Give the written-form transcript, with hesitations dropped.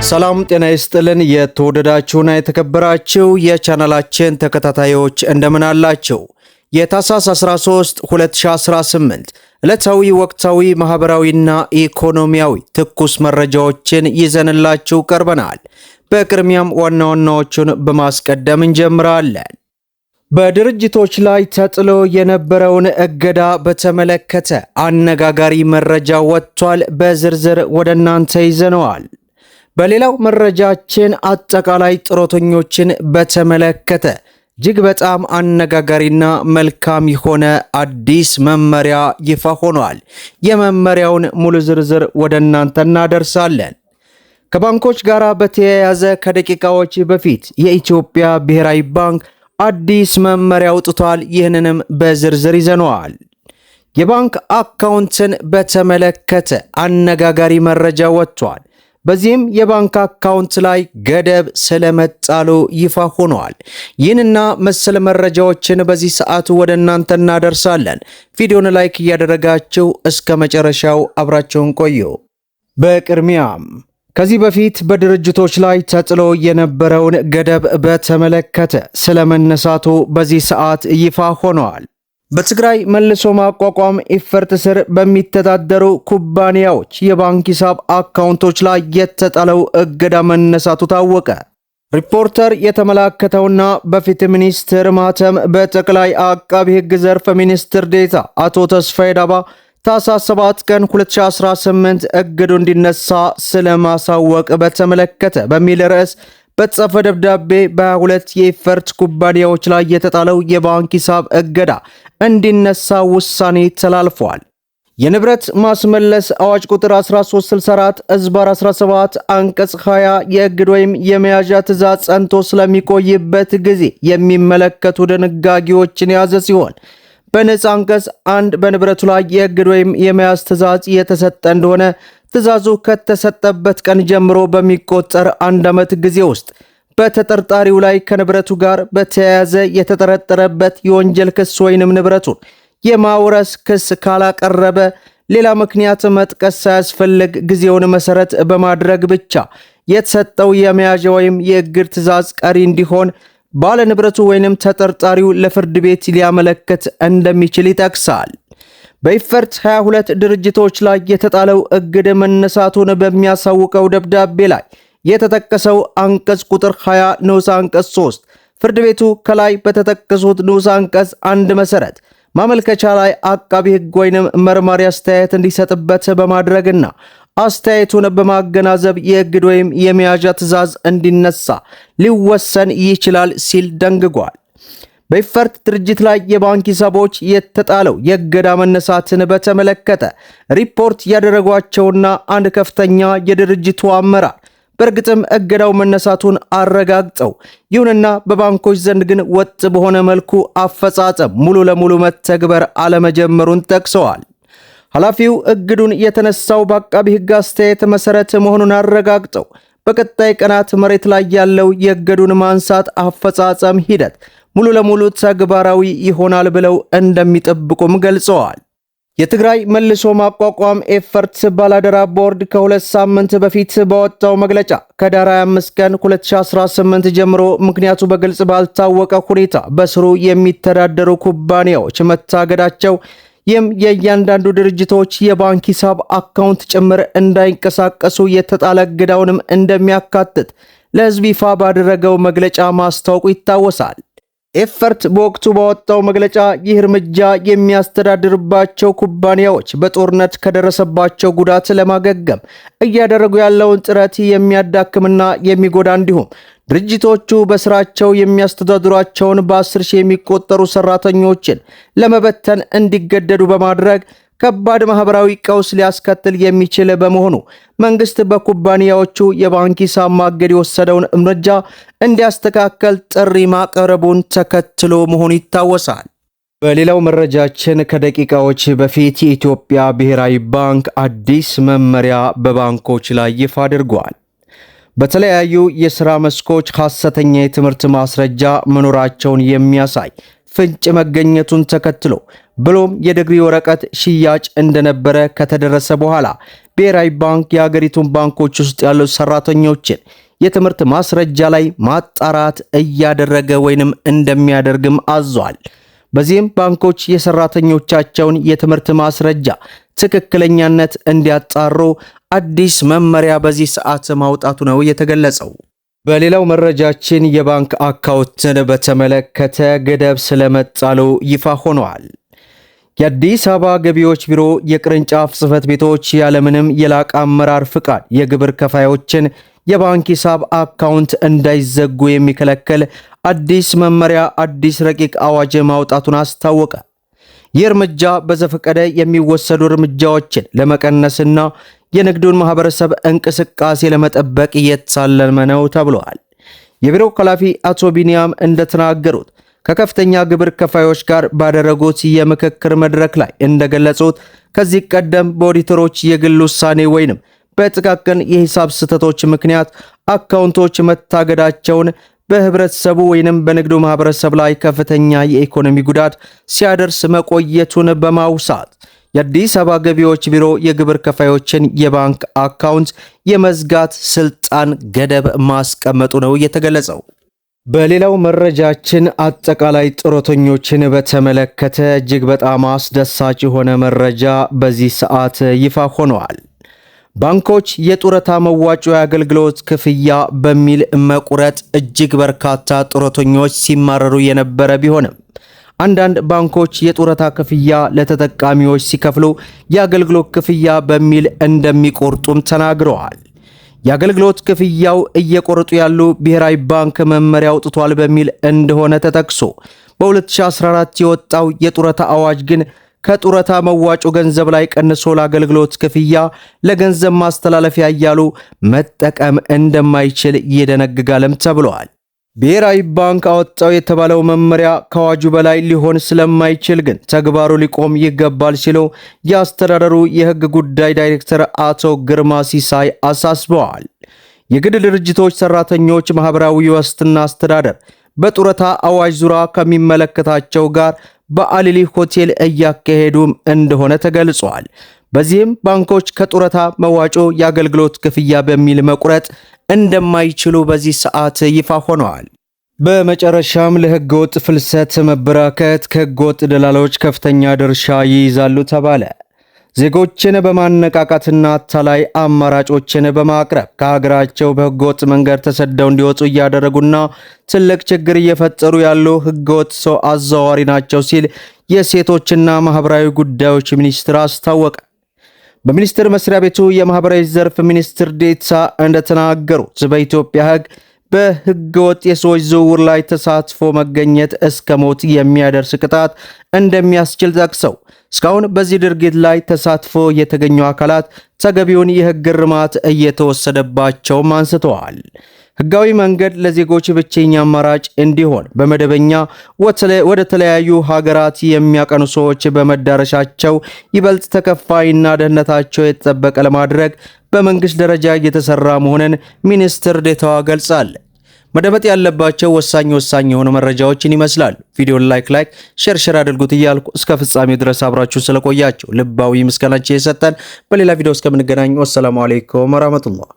ሰላም ጤና ይስጥልን። የተወደዳችሁና የተከበራችሁ የቻናላችን ተከታታዮች እንደምን አላችሁ? የታህሳስ 13 2018 ዕለታዊ ወቅታዊ ማህበራዊና ኢኮኖሚያዊ ትኩስ መረጃዎችን ይዘንላችሁ ቀርበናል። በቅድሚያም ዋና ዋናዎቹን በማስቀደም እንጀምራለን። በድርጅቶች ላይ ተጥሎ የነበረውን እገዳ በተመለከተ አነጋጋሪ መረጃ ወጥቷል። በዝርዝር ወደ እናንተ ይዘነዋል። በሌላው መረጃችን አጠቃላይ ጡረተኞችን በተመለከተ እጅግ በጣም አነጋጋሪና መልካም የሆነ አዲስ መመሪያ ይፋ ሆኗል። የመመሪያውን ሙሉ ዝርዝር ወደ እናንተ እናደርሳለን። ከባንኮች ጋር በተያያዘ ከደቂቃዎች በፊት የኢትዮጵያ ብሔራዊ ባንክ አዲስ መመሪያ አውጥቷል። ይህንንም በዝርዝር ይዘነዋል። የባንክ አካውንትን በተመለከተ አነጋጋሪ መረጃ ወጥቷል። በዚህም የባንክ አካውንት ላይ ገደብ ስለመጣሉ ይፋ ሆኗል። ይህንና መሰል መረጃዎችን በዚህ ሰዓት ወደ እናንተ እናደርሳለን። ቪዲዮን ላይክ እያደረጋችሁ እስከ መጨረሻው አብራችሁን ቆዩ። በቅድሚያም ከዚህ በፊት በድርጅቶች ላይ ተጥሎ የነበረውን ገደብ በተመለከተ ስለመነሳቱ በዚህ ሰዓት ይፋ ሆኗል። በትግራይ መልሶ ማቋቋም ኢፈርት ስር በሚተዳደሩ ኩባንያዎች የባንክ ሂሳብ አካውንቶች ላይ የተጣለው እገዳ መነሳቱ ታወቀ። ሪፖርተር የተመለከተውና በፍትህ ሚኒስቴር ማህተም በጠቅላይ አቃቢ ሕግ ዘርፍ ሚኒስትር ዴኤታ አቶ ተስፋዬ ዳባ ታህሳስ 7 ቀን 2018 እግዱ እንዲነሳ ስለማሳወቅ በተመለከተ በሚል ርዕስ በተጻፈ ደብዳቤ በ22 የኢፈርት ኩባንያዎች ላይ የተጣለው የባንክ ሂሳብ እገዳ እንዲነሳ ውሳኔ ተላልፏል። የንብረት ማስመለስ አዋጅ ቁጥር 1364/17 አንቀጽ 20 የእግድ ወይም የመያዣ ትዕዛዝ ጸንቶ ስለሚቆይበት ጊዜ የሚመለከቱ ድንጋጌዎችን የያዘ ሲሆን በነጻ አንቀጽ 1 በንብረቱ ላይ የእግድ ወይም የመያዝ ትዕዛዝ የተሰጠ እንደሆነ ትዕዛዙ ከተሰጠበት ቀን ጀምሮ በሚቆጠር 1 ዓመት ጊዜ ውስጥ በተጠርጣሪው ላይ ከንብረቱ ጋር በተያያዘ የተጠረጠረበት የወንጀል ክስ ወይንም ንብረቱን የማውረስ ክስ ካላቀረበ ሌላ ምክንያት መጥቀስ ሳያስፈልግ ጊዜውን መሰረት በማድረግ ብቻ የተሰጠው የመያዣ ወይም የእግድ ትዕዛዝ ቀሪ እንዲሆን ባለ ንብረቱ ወይንም ተጠርጣሪው ለፍርድ ቤት ሊያመለክት እንደሚችል ይጠቅሳል። በኢፈርት 22 ድርጅቶች ላይ የተጣለው እግድ መነሳቱን በሚያሳውቀው ደብዳቤ ላይ የተጠቀሰው አንቀጽ ቁጥር 20 ንዑስ አንቀጽ 3 ፍርድ ቤቱ ከላይ በተጠቀሱት ንዑስ አንቀጽ 1 መሰረት ማመልከቻ ላይ አቃቢ ሕግ ወይንም መርማሪ አስተያየት እንዲሰጥበት በማድረግና አስተያየቱን በማገናዘብ የእግድ ወይም የመያዣ ትዕዛዝ እንዲነሳ ሊወሰን ይችላል ሲል ደንግጓል። በኢፈርት ድርጅት ላይ የባንክ ሂሳቦች የተጣለው የእገዳ መነሳትን በተመለከተ ሪፖርት ያደረጓቸውና አንድ ከፍተኛ የድርጅቱ አመራር በእርግጥም እገዳው መነሳቱን አረጋግጠው፣ ይሁንና በባንኮች ዘንድ ግን ወጥ በሆነ መልኩ አፈጻጸም ሙሉ ለሙሉ መተግበር አለመጀመሩን ጠቅሰዋል። ኃላፊው እግዱን የተነሳው በአቃቢ ሕግ አስተያየት መሰረት መሆኑን አረጋግጠው በቀጣይ ቀናት መሬት ላይ ያለው የእግዱን ማንሳት አፈጻጸም ሂደት ሙሉ ለሙሉ ተግባራዊ ይሆናል ብለው እንደሚጠብቁም ገልጸዋል። የትግራይ መልሶ ማቋቋም ኤፈርት ባላደራ ቦርድ ከ2 ሳምንት በፊት በወጣው መግለጫ ከዳር 25 ቀን 2018 ጀምሮ ምክንያቱ በግልጽ ባልታወቀ ሁኔታ በስሩ የሚተዳደሩ ኩባንያዎች መታገዳቸው፣ ይህም የእያንዳንዱ ድርጅቶች የባንክ ሂሳብ አካውንት ጭምር እንዳይንቀሳቀሱ የተጣለ እገዳውንም እንደሚያካትት ለሕዝብ ይፋ ባደረገው መግለጫ ማስታወቁ ይታወሳል። ኤፈርት በወቅቱ ባወጣው መግለጫ ይህ እርምጃ የሚያስተዳድርባቸው ኩባንያዎች በጦርነት ከደረሰባቸው ጉዳት ለማገገም እያደረጉ ያለውን ጥረት የሚያዳክምና የሚጎዳ እንዲሁም ድርጅቶቹ በስራቸው የሚያስተዳድሯቸውን በ10 ሺህ የሚቆጠሩ ሰራተኞችን ለመበተን እንዲገደዱ በማድረግ ከባድ ማህበራዊ ቀውስ ሊያስከትል የሚችል በመሆኑ መንግስት በኩባንያዎቹ የባንክ ሂሳብ ማገድ የወሰደውን እርምጃ እንዲያስተካከል ጥሪ ማቅረቡን ተከትሎ መሆኑ ይታወሳል። በሌላው መረጃችን ከደቂቃዎች በፊት የኢትዮጵያ ብሔራዊ ባንክ አዲስ መመሪያ በባንኮች ላይ ይፋ አድርጓል። በተለያዩ የሥራ መስኮች ሐሰተኛ የትምህርት ማስረጃ መኖራቸውን የሚያሳይ ፍንጭ መገኘቱን ተከትሎ ብሎም የዲግሪ ወረቀት ሽያጭ እንደነበረ ከተደረሰ በኋላ ብሔራዊ ባንክ የሀገሪቱን ባንኮች ውስጥ ያሉ ሰራተኞችን የትምህርት ማስረጃ ላይ ማጣራት እያደረገ ወይንም እንደሚያደርግም አዟል። በዚህም ባንኮች የሰራተኞቻቸውን የትምህርት ማስረጃ ትክክለኛነት እንዲያጣሩ አዲስ መመሪያ በዚህ ሰዓት ማውጣቱ ነው የተገለጸው። በሌላው መረጃችን የባንክ አካውንትን በተመለከተ ገደብ ስለመጣሉ ይፋ ሆኗል። የአዲስ አበባ ገቢዎች ቢሮ የቅርንጫፍ ጽሕፈት ቤቶች ያለምንም የላቀ አመራር ፍቃድ የግብር ከፋዮችን የባንክ ሂሳብ አካውንት እንዳይዘጉ የሚከለክል አዲስ መመሪያ አዲስ ረቂቅ አዋጅ ማውጣቱን አስታወቀ። ይህ እርምጃ በዘፈቀደ የሚወሰዱ እርምጃዎችን ለመቀነስና የንግዱን ማህበረሰብ እንቅስቃሴ ለመጠበቅ እየተሳለመ ነው ተብሏል። የቢሮው ኃላፊ አቶ ቢኒያም እንደተናገሩት ከከፍተኛ ግብር ከፋዮች ጋር ባደረጉት የምክክር መድረክ ላይ እንደገለጹት ከዚህ ቀደም በኦዲተሮች የግል ውሳኔ ወይንም በጥቃቅን የሂሳብ ስህተቶች ምክንያት አካውንቶች መታገዳቸውን በህብረተሰቡ ወይንም በንግዱ ማህበረሰብ ላይ ከፍተኛ የኢኮኖሚ ጉዳት ሲያደርስ መቆየቱን በማውሳት የአዲስ አበባ ገቢዎች ቢሮ የግብር ከፋዮችን የባንክ አካውንት የመዝጋት ስልጣን ገደብ ማስቀመጡ ነው የተገለጸው። በሌላው መረጃችን አጠቃላይ ጡረተኞችን በተመለከተ እጅግ በጣም አስደሳች የሆነ መረጃ በዚህ ሰዓት ይፋ ሆነዋል። ባንኮች የጡረታ መዋጮ የአገልግሎት ክፍያ በሚል መቁረጥ እጅግ በርካታ ጡረተኞች ሲማረሩ የነበረ ቢሆንም አንዳንድ ባንኮች የጡረታ ክፍያ ለተጠቃሚዎች ሲከፍሉ የአገልግሎት ክፍያ በሚል እንደሚቆርጡም ተናግረዋል። የአገልግሎት ክፍያው እየቆረጡ ያሉ ብሔራዊ ባንክ መመሪያ አውጥቷል በሚል እንደሆነ ተጠቅሶ በ2014 የወጣው የጡረታ አዋጅ ግን ከጡረታ መዋጮ ገንዘብ ላይ ቀንሶ ለአገልግሎት ክፍያ ለገንዘብ ማስተላለፊያ እያሉ መጠቀም እንደማይችል ይደነግጋልም ተብሏል። ብሔራዊ ባንክ አወጣው የተባለው መመሪያ ከአዋጁ በላይ ሊሆን ስለማይችል ግን ተግባሩ ሊቆም ይገባል ሲሉ የአስተዳደሩ የሕግ ጉዳይ ዳይሬክተር አቶ ግርማ ሲሳይ አሳስበዋል። የግል ድርጅቶች ሰራተኞች ማህበራዊ ዋስትና አስተዳደር በጡረታ አዋጅ ዙሪያ ከሚመለከታቸው ጋር በአሊሊ ሆቴል እያካሄዱም እንደሆነ ተገልጿል። በዚህም ባንኮች ከጡረታ መዋጮ የአገልግሎት ክፍያ በሚል መቁረጥ እንደማይችሉ በዚህ ሰዓት ይፋ ሆነዋል። በመጨረሻም ለህገወጥ ፍልሰት መበራከት ከህገወጥ ደላሎች ከፍተኛ ድርሻ ይይዛሉ ተባለ። ዜጎችን በማነቃቃትና አታላይ አማራጮችን በማቅረብ ከሀገራቸው በህገወጥ መንገድ ተሰደው እንዲወጡ እያደረጉና ትልቅ ችግር እየፈጠሩ ያሉ ህገወጥ ሰው አዘዋዋሪ ናቸው ሲል የሴቶችና ማህበራዊ ጉዳዮች ሚኒስቴር አስታወቀ። በሚኒስቴር መስሪያ ቤቱ የማህበራዊ ዘርፍ ሚኒስትር ዴኤታ እንደተናገሩት በኢትዮጵያ ህግ በህገወጥ የሰዎች ዝውውር ላይ ተሳትፎ መገኘት እስከ ሞት የሚያደርስ ቅጣት እንደሚያስችል ጠቅሰው እስካሁን በዚህ ድርጊት ላይ ተሳትፎ የተገኙ አካላት ተገቢውን የህግ እርማት እየተወሰደባቸውም አንስተዋል። ህጋዊ መንገድ ለዜጎች ብቸኛ አማራጭ እንዲሆን በመደበኛ ወደ ተለያዩ ሀገራት የሚያቀኑ ሰዎች በመዳረሻቸው ይበልጥ ተከፋይና ደህንነታቸው የተጠበቀ ለማድረግ በመንግስት ደረጃ እየተሰራ መሆኑን ሚኒስትር ዴኤታዋ ገልጻለች። መደመጥ ያለባቸው ወሳኝ የሆኑ መረጃዎችን ይመስላሉ። ቪዲዮን ላይክ ሼር አድርጉት እያልኩ እስከ ፍጻሜው ድረስ አብራችሁ ስለቆያችሁ ልባዊ ምስጋናችን የሰጠን። በሌላ ቪዲዮ እስከምንገናኝ ወሰላሙ አለይኩም ወራህመቱላህ።